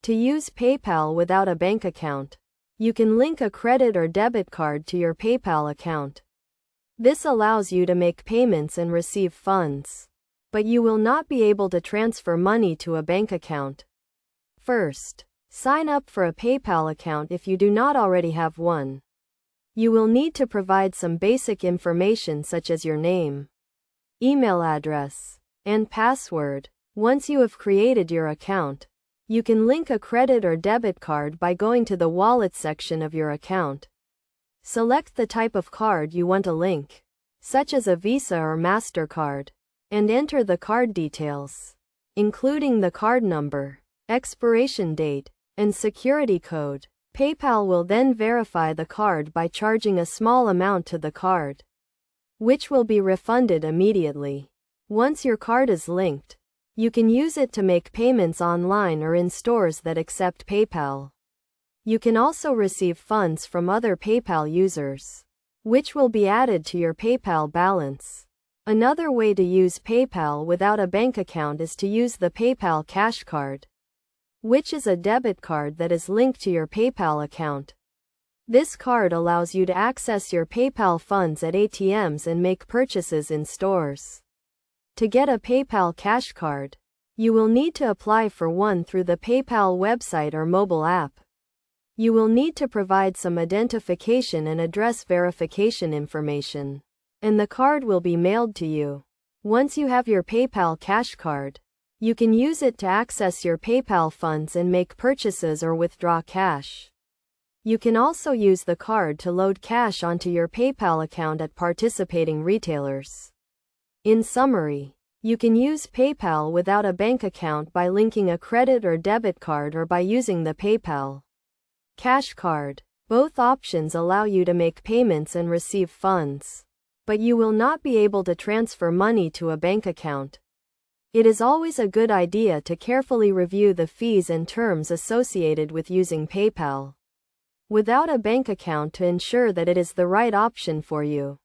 To use PayPal without a bank account, you can link a credit or debit card to your PayPal account. This allows you to make payments and receive funds, but you will not be able to transfer money to a bank account. First, sign up for a PayPal account if you do not already have one. You will need to provide some basic information such as your name, email address, and password. Once you have created your account, you can link a credit or debit card by going to the Wallet section of your account. Select the type of card you want to link, such as a Visa or MasterCard, and enter the card details, including the card number, expiration date, and security code. PayPal will then verify the card by charging a small amount to the card, which will be refunded immediately. Once your card is linked, you can use it to make payments online or in stores that accept PayPal. You can also receive funds from other PayPal users, which will be added to your PayPal balance. Another way to use PayPal without a bank account is to use the PayPal Cash Card, which is a debit card that is linked to your PayPal account. This card allows you to access your PayPal funds at ATMs and make purchases in stores. To get a PayPal Cash Card, you will need to apply for one through the PayPal website or mobile app. You will need to provide some identification and address verification information, and the card will be mailed to you. Once you have your PayPal Cash Card, you can use it to access your PayPal funds and make purchases or withdraw cash. You can also use the card to load cash onto your PayPal account at participating retailers. In summary, you can use PayPal without a bank account by linking a credit or debit card or by using the PayPal Cash Card. Both options allow you to make payments and receive funds, but you will not be able to transfer money to a bank account. It is always a good idea to carefully review the fees and terms associated with using PayPal without a bank account to ensure that it is the right option for you.